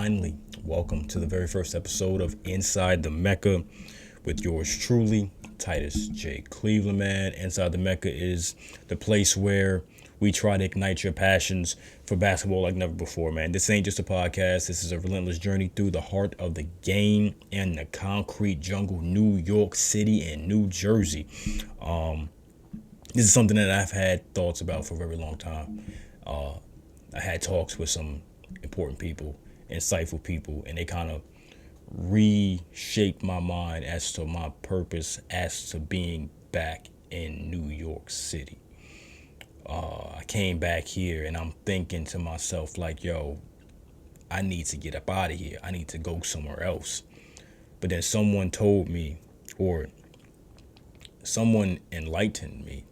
finally, welcome to the very first episode of Inside the Mecca with yours truly, Titus J. Cleveland, man. Inside the Mecca is the place where we try to ignite your passions for basketball like never before, man. This ain't just a podcast. This is a relentless journey through the heart of the game and the concrete jungle, New York City and New Jersey. This is something that I've had thoughts about for a very long time. I had talks with some important people, insightful people, and they kind of reshaped my mind as to my purpose as to being back in New York City. I came back here and I'm thinking to myself like, yo, I need to get up out of here. I need to go somewhere else. But then someone told me, or someone enlightened me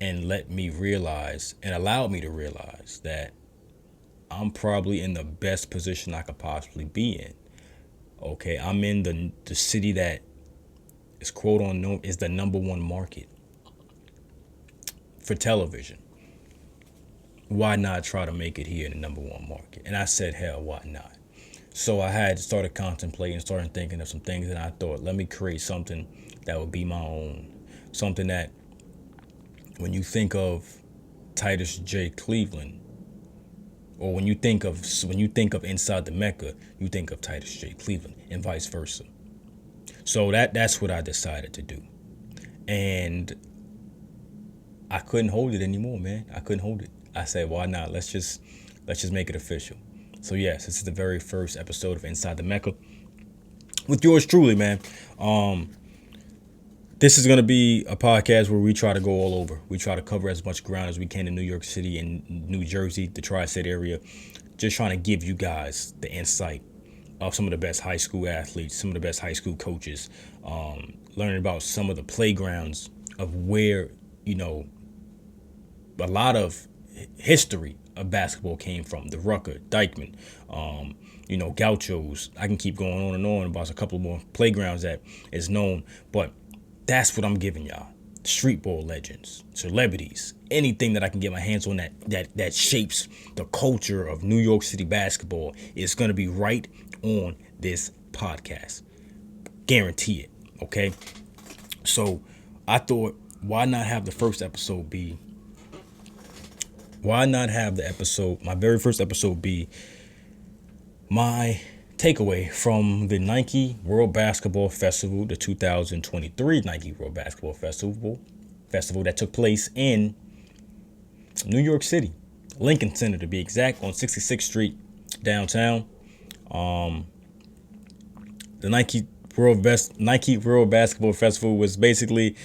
and let me realize and allowed me to realize that I'm probably in the best position I could possibly be in. Okay, I'm in the city that is quote unknown is the number one market for television. Why not try to make it here in the number one market? And I said, hell, why not? So I had started contemplating, started thinking of some things, and I thought, let me create something that would be my own. Something that when you think of Titus J. Cleveland, or when you think of Inside the Mecca, you think of Titus J. Cleveland, and vice versa. So that's what I decided to do, and I couldn't hold it anymore, man. I couldn't hold it. I said, why not? Let's just make it official. So yes, this is the very first episode of Inside the Mecca with yours truly, man. This is going to be a podcast where we try to go all over. We try to cover as much ground as we can in New York City and New Jersey, the tri-state area. Just trying to give you guys the insight of some of the best high school athletes, some of the best high school coaches, learning about some of the playgrounds of where, a lot of history of basketball came from. The Rucker, Dykeman, Gauchos. I can keep going on and on about a couple more playgrounds that is known, but that's what I'm giving y'all. Street ball legends, celebrities, anything that I can get my hands on that shapes the culture of New York City basketball is going to be right on this podcast. Guarantee it, okay? So I thought, why not have the first episode be, my very first episode be my takeaway from the Nike World Basketball Festival, the 2023 Nike World Basketball Festival that took place in New York City, Lincoln Center to be exact, on 66th Street downtown. The Nike World Basketball Festival was basically,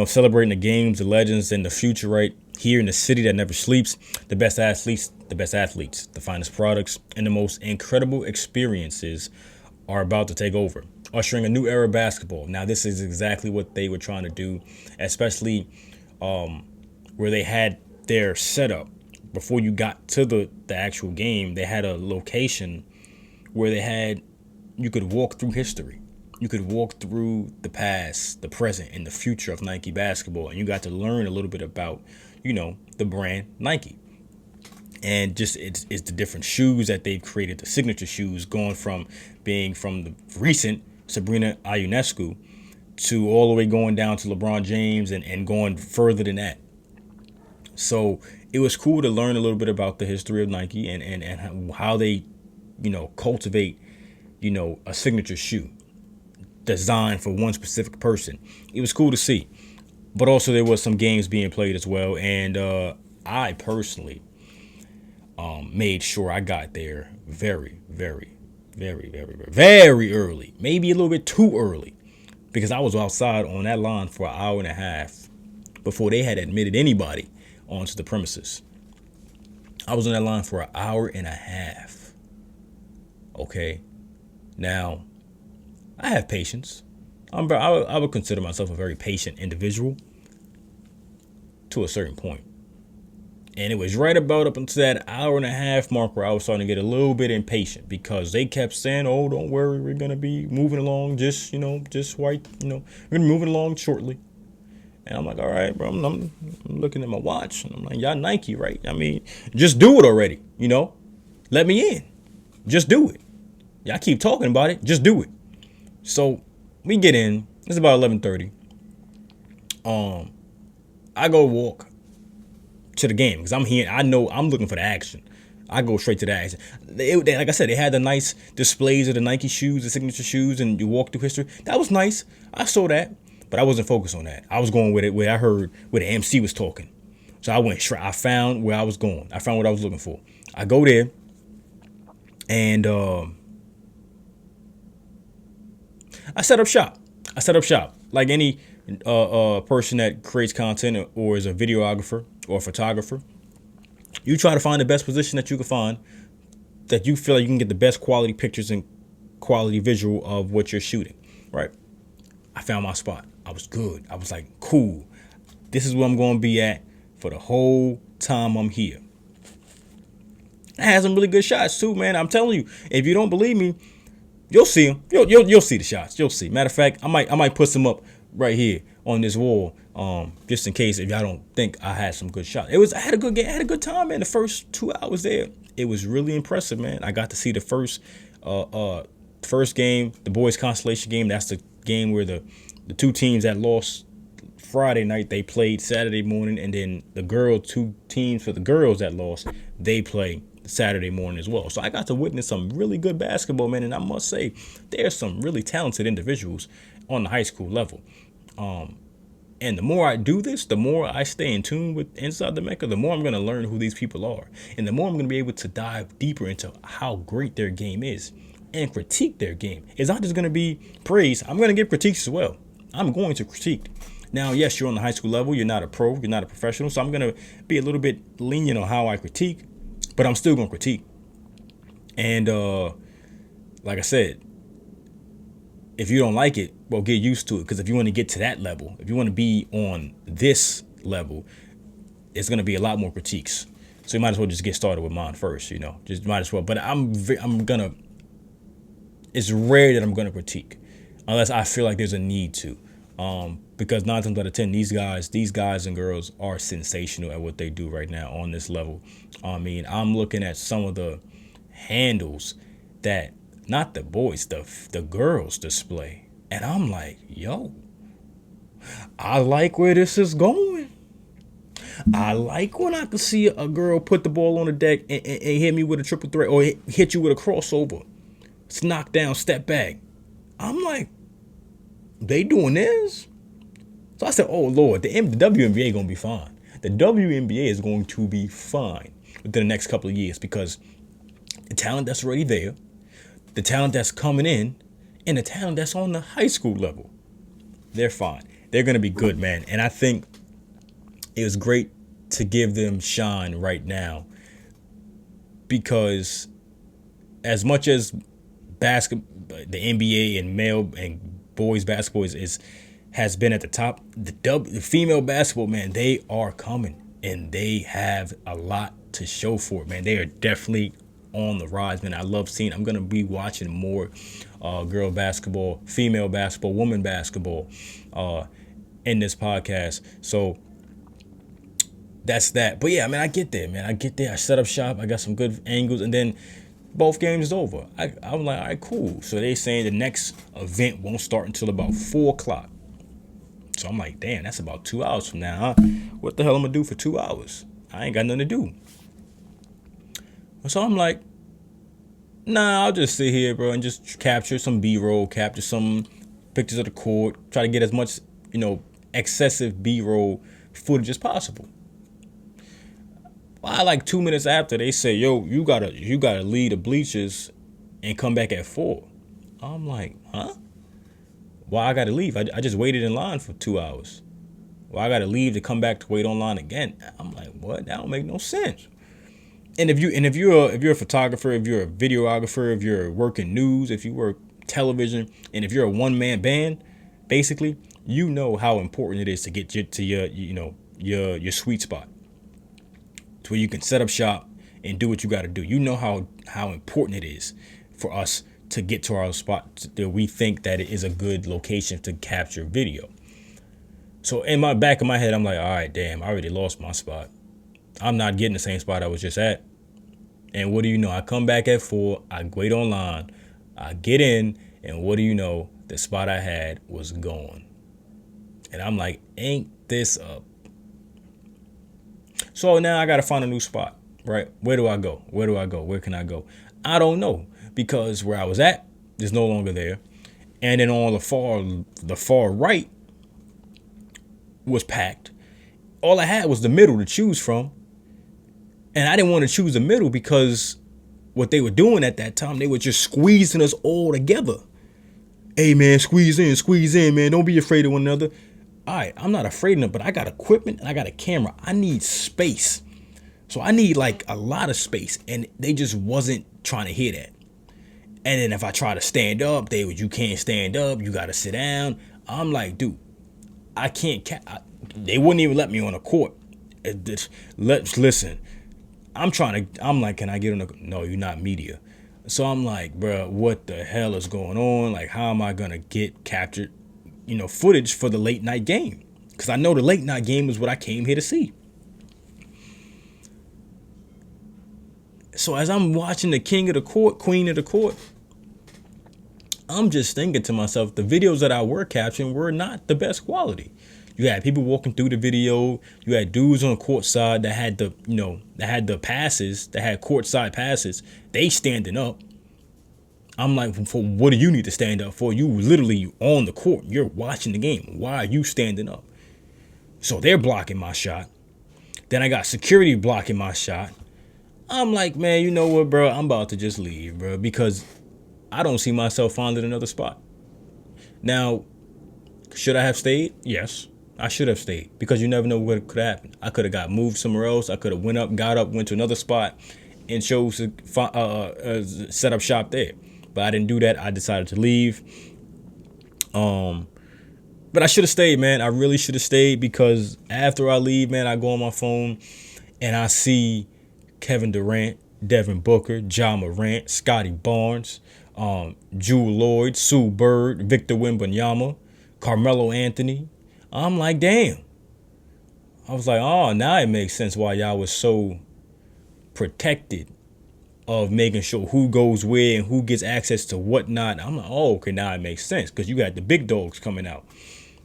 celebrating the games, the legends, and the future right here in the city that never sleeps. The best athletes, the finest products, and the most incredible experiences are about to take over, ushering a new era of basketball. Now, this is exactly what they were trying to do, especially where they had their setup. Before you got to the actual game, they had a location where you could walk through history. You could walk through the past, the present, and the future of Nike basketball, and you got to learn a little bit about, the brand Nike. And just it's the different shoes that they've created, the signature shoes, going from being from the recent Sabrina Ionescu to all the way going down to LeBron James and going further than that. So it was cool to learn a little bit about the history of Nike and how they, cultivate, a signature shoe designed for one specific person. It was cool to see. But also there was some games being played as well. And I personally made sure I got there very, very, very, very, very, very early. Maybe a little bit too early. Because I was outside on that line for an hour and a half before they had admitted anybody onto the premises. I was on that line for an hour and a half. Okay. Now, I have patience. I would consider myself a very patient individual to a certain point. And it was right about up until that hour and a half mark where I was starting to get a little bit impatient because they kept saying, oh, don't worry, we're going to be moving along just we're going to be moving along shortly. And I'm like, all right, bro, I'm looking at my watch and I'm like, y'all Nike, right? I mean, just do it already, let me in. Just do it. Y'all keep talking about it. Just do it. So we get in. It's about 11:30. I go walk to the game because I'm here. I know I'm looking for the action. I go straight to the action. Like I said, they had the nice displays of the Nike shoes, the signature shoes, and you walk through history. That was nice. I saw that, but I wasn't focused on that. I was going with it where I heard where the MC was talking. So I went straight. I found where I was going. I found what I was looking for. I go there, and I set up shop. Like any person that creates content or is a videographer or a photographer. You try to find the best position that you can find, that you feel like you can get the best quality pictures and quality visual of what you're shooting, right? I found my spot. I was good. I was like, cool. This is where I'm going to be at for the whole time I'm here. I had some really good shots too, man. I'm telling you, if you don't believe me, you'll see them. You'll see the shots. You'll see. Matter of fact, I might put some up right here on this wall, just in case if y'all don't think I had some good shots. I had a good game. I had a good time, man. The first 2 hours there, it was really impressive, man. I got to see the first game, the boys constellation game. That's the game where the two teams that lost Friday night, they played Saturday morning, and then the two teams for the girls that lost, they play Saturday morning as well. So I got to witness some really good basketball, man, and I must say there's some really talented individuals on the high school level. And the more I do this, the more I stay in tune with Inside the Mecca, the more I'm going to learn who these people are. And the more I'm going to be able to dive deeper into how great their game is and critique their game. It's not just going to be praise. I'm going to give critiques as well. I'm going to critique. Now, yes, you're on the high school level. You're not a pro. You're not a professional. So I'm going to be a little bit lenient on how I critique, but I'm still going to critique. And like I said, if you don't like it, well, get used to it. Because if you want to get to that level, if you want to be on this level, it's going to be a lot more critiques. So you might as well just get started with mine first, just might as well. But it's rare that I'm going to critique unless I feel like there's a need to. Because 9 times out of 10, these guys and girls are sensational at what they do right now on this level. I mean, I'm looking at some of the handles that not the boys, the girls display. And I'm like, yo, I like where this is going. I like when I can see a girl put the ball on the deck and hit me with a triple threat or hit you with a crossover. It's knock down, step back. I'm like, they doing this? So I said, oh, Lord, the WNBA going to be fine. The WNBA is going to be fine within the next couple of years because the talent that's already there, the talent that's coming in, and the talent that's on the high school level, they're fine. They're going to be good, man. And I think it was great to give them shine right now because as much as basketball, the NBA and male and boys basketball has been at the top, the female basketball, man, they are coming and they have a lot to show for it, man. They are definitely on the rise, man. I love seeing. I'm gonna be watching more girl basketball, female basketball, woman basketball in this podcast. So that's that. But yeah, man, I get there, man. I set up shop. I got some good angles, and then both games is over. I'm like, all right, cool. So they saying the next event won't start until about 4:00. So I'm like, damn, that's about 2 hours from now, huh? What the hell I'm gonna do for 2 hours? I ain't got nothing to do. So I'm like, nah, I'll just sit here, bro, and just capture some B-roll, capture some pictures of the court, try to get as much, excessive B-roll footage as possible. Well, like 2 minutes after, they say, yo, you gotta leave the bleachers and come back at 4. I'm like, huh? Why I gotta leave? I just waited in line for 2 hours. Why I gotta leave to come back to wait online again? I'm like, what? That don't make no sense. And if you're a photographer, if you're a videographer, if you're working news, if you work television, and if you're a one-man band, basically, you know how important it is to get to your sweet spot, to where you can set up shop and do what you got to do. You know how important it is for us to get to our spot that we think that it is a good location to capture video. So in my back of my head, I'm like, all right, damn, I already lost my spot. I'm not getting the same spot I was just at. And what do you know? I come back at 4. I wait online. I get in, and what do you know? The spot I had was gone. And I'm like, ain't this up? So now I gotta find a new spot, right? Where do I go? Where do I go? Where can I go? I don't know because where I was at is no longer there, and then on the far right was packed. All I had was the middle to choose from, and I didn't want to choose the middle because what they were doing at that time, they were just squeezing us all together. Hey man, squeeze in, man. Don't be afraid of one another. All right, I'm not afraid of them, but I got equipment and I got a camera. I need space. So I need like a lot of space, and they just wasn't trying to hear that. And then if I try to stand up, you can't stand up. You got to sit down. I'm like, dude, I can't. They wouldn't even let me on the court. Let's listen. I'm like, can I get on the? No, you're not media. So I'm like, bro, what the hell is going on? Like, how am I gonna get captured, footage for the late night game? Because I know the late night game is what I came here to see. So as I'm watching the king of the court, queen of the court, I'm just thinking to myself, the videos that I were capturing were not the best quality. You had people walking through the video. You had dudes on the court side that had the passes, that had courtside passes. They standing up. I'm like, for what do you need to stand up for? You literally on the court. You're watching the game. Why are you standing up? So they're blocking my shot. Then I got security blocking my shot. I'm like, man, you know what, bro? I'm about to just leave, bro, because I don't see myself finding another spot. Now, should I have stayed? Yes, I should have stayed because you never know what could happen. I could have got moved somewhere else. I could have got up, went to another spot, and chose to set up shop there. But I didn't do that. I decided to leave. But I should have stayed, man. I really should have stayed because after I leave, man, I go on my phone and I see Kevin Durant, Devin Booker, Ja Morant, Scotty Barnes, Jewel Lloyd, Sue Bird, Victor Wembanyama, Carmelo Anthony. I'm like, damn. I was like, oh, now it makes sense why y'all was so protected of making sure who goes where and who gets access to whatnot. I'm like, oh, okay, now it makes sense because you had the big dogs coming out.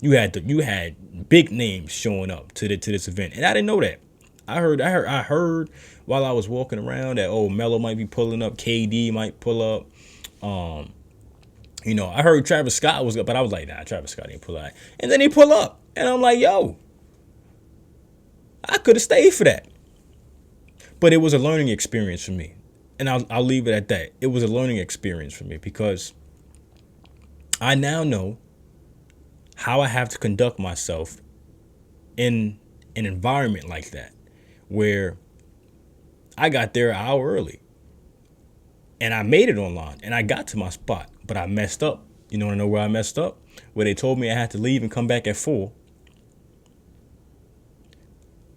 You had big names showing up to this event, and I didn't know that. I heard while I was walking around that Melo might be pulling up, KD might pull up. I heard Travis Scott was up, but I was like, nah, Travis Scott didn't pull out. And then he pull up, and I'm like, yo, I could have stayed for that. But it was a learning experience for me, and I'll leave it at that. It was a learning experience for me because I now know how I have to conduct myself in an environment like that, where I got there an hour early and I made it online and I got to my spot, but I messed up. You want to know where I messed up? Where they told me I had to leave and come back at 4.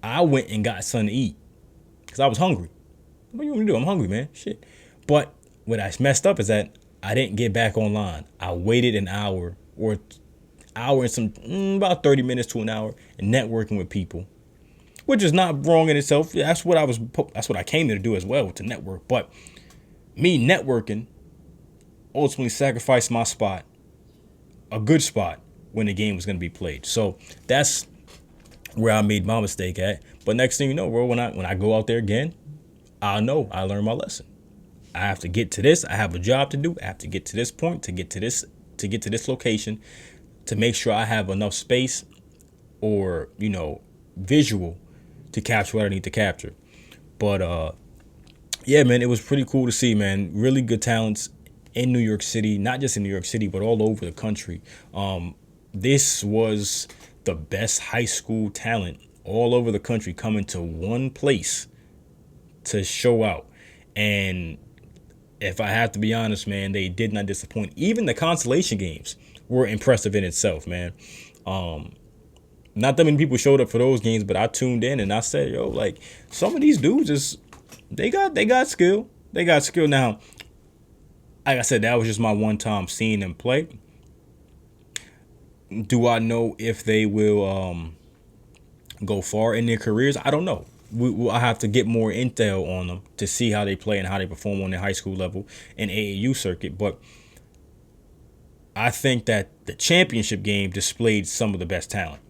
I went and got something to eat because I was hungry. What you want me to do? I'm hungry, man. Shit. But what I messed up is that I didn't get back online. I waited an hour and some about 30 minutes to an hour and networking with people, which is not wrong in itself. That's what I came here to do as well, to network. But me networking ultimately sacrificed my spot, a good spot, when the game was going to be played. So that's where I made my mistake at. But next thing you know, bro, when I go out there again, I'll know I learned my lesson. I have to get to this. I have a job to do. I have to get to this point, to get to this location, to make sure I have enough space or, visual to capture what I need to capture. But yeah, man, it was pretty cool to see, man. Really good talents in New York City, not just in New York City, but all over the country. This was the best high school talent all over the country coming to one place to show out. And if I have to be honest, man, they did not disappoint. Even the consolation games were impressive in itself, man. Not that many people showed up for those games, but I tuned in and I said, yo, like, some of these dudes they got skill. They got skill. Now, like I said, that was just my one time seeing them play. Do I know if they will go far in their careers? I don't know. I have to get more intel on them to see how they play and how they perform on their high school level and AAU circuit. But I think that the championship game displayed some of the best talent.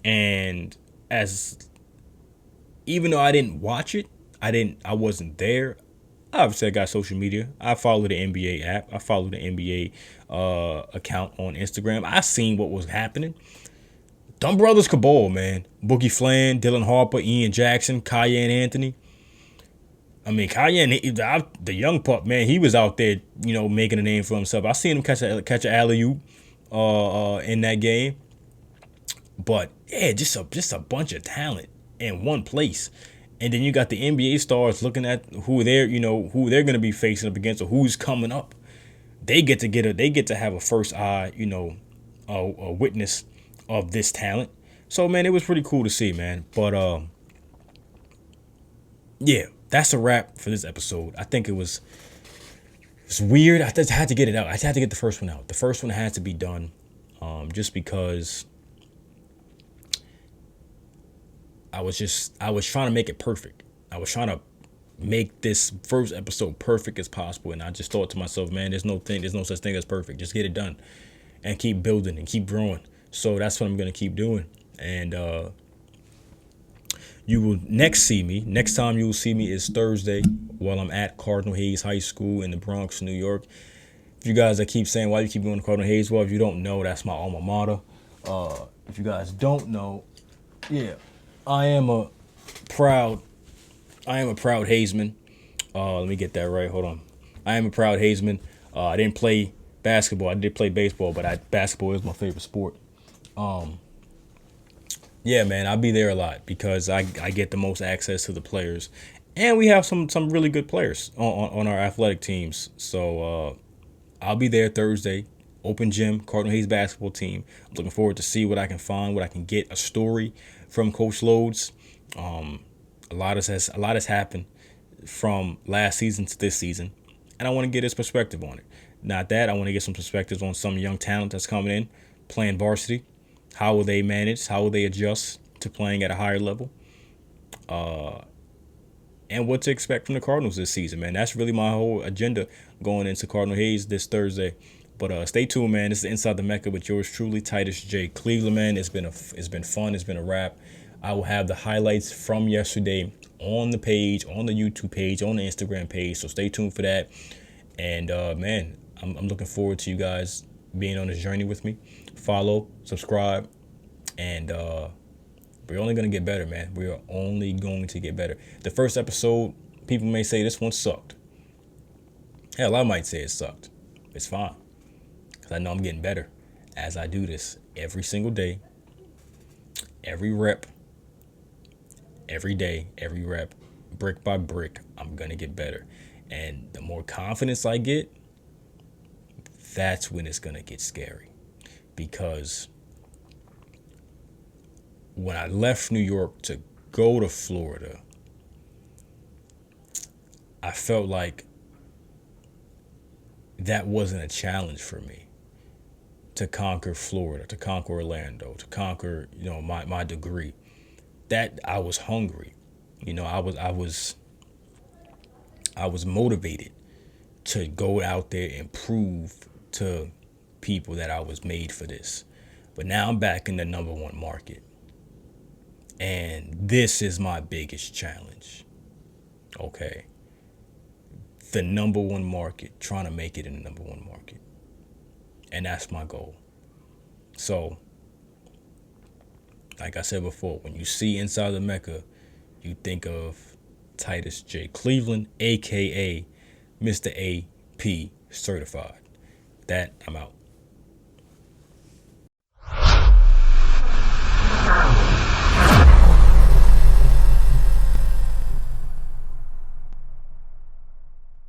And as even though I didn't watch it, I wasn't there. Obviously, I got social media. I follow the NBA app. I follow the NBA account on Instagram. I seen what was happening. Them brothers could ball, man. Boogie Flan, Dylan Harper, Ian Jackson, Cayenne Anthony. I mean, Cayenne, the young pup, man, he was out there, making a name for himself. I seen him catch a alley oop in that game. But yeah, just a bunch of talent in one place. And then you got the NBA stars looking at who they're going to be facing up against or who's coming up. They get to have a first eye, a witness of this talent. So man, it was pretty cool to see, man. But yeah, that's a wrap for this episode. I think it's weird. I just had to get it out. I had to get the first one out. The first one had to be done, just because I was trying to make it perfect. I was trying to make this first episode perfect as possible, and I just thought to myself, man, there's no such thing as perfect. Just get it done, and keep building and keep growing. So that's what I'm gonna keep doing, and you will next time you will see me is Thursday while I'm at Cardinal Hayes High School in the Bronx, New York. If you guys that keep saying why you keep going to Cardinal Hayes, well, if you don't know, that's my alma mater. If you guys don't know, yeah, I am a proud Hazeman. Let me get that right. Hold on. I am a proud Hazeman. I didn't play basketball. I did play baseball, but basketball is my favorite sport. Yeah, man, I'll be there a lot because I get the most access to the players, and we have some really good players on our athletic teams. So I'll be there Thursday. Open gym, Cardinal Hayes basketball team. I'm looking forward to see what I can find, what I can get, a story from Coach Loads. A lot has happened from last season to this season, and I want to get his perspective on it. Not that I want to get some perspectives on some young talent that's coming in, playing varsity. How will they manage? How will they adjust to playing at a higher level? And what to expect from the Cardinals this season, man. That's really my whole agenda going into Cardinal Hayes this Thursday. But stay tuned, man. This is Inside the Mecca with yours truly, Titus J. Cleveland, man. It's been fun. It's been a wrap. I will have the highlights from yesterday on the page, on the YouTube page, on the Instagram page. So stay tuned for that. And man, I'm looking forward to you guys being on this journey with me. Follow, subscribe, and we're only going to get better, man. We are only going to get better. The first episode, people may say this one sucked. Hell, I might say it sucked. It's fine, because I know I'm getting better as I do this every single day, every rep, every day, every rep, brick by brick. I'm going to get better. And the more confidence I get, that's when it's going to get scary. Because when I left New York to go to Florida, I felt like that wasn't a challenge for me to conquer Florida, to conquer Orlando, to conquer, my degree. That I was hungry. I was motivated to go out there and prove to people that I was made for this. But now I'm back in the number one market. And this is my biggest challenge. Okay. The number one market, trying to make it in the number one market. And that's my goal. So, like I said before, when you see Inside the Mecca, you think of Titus J. Cleveland, a.k.a. Mr. AP Certified. I'm out.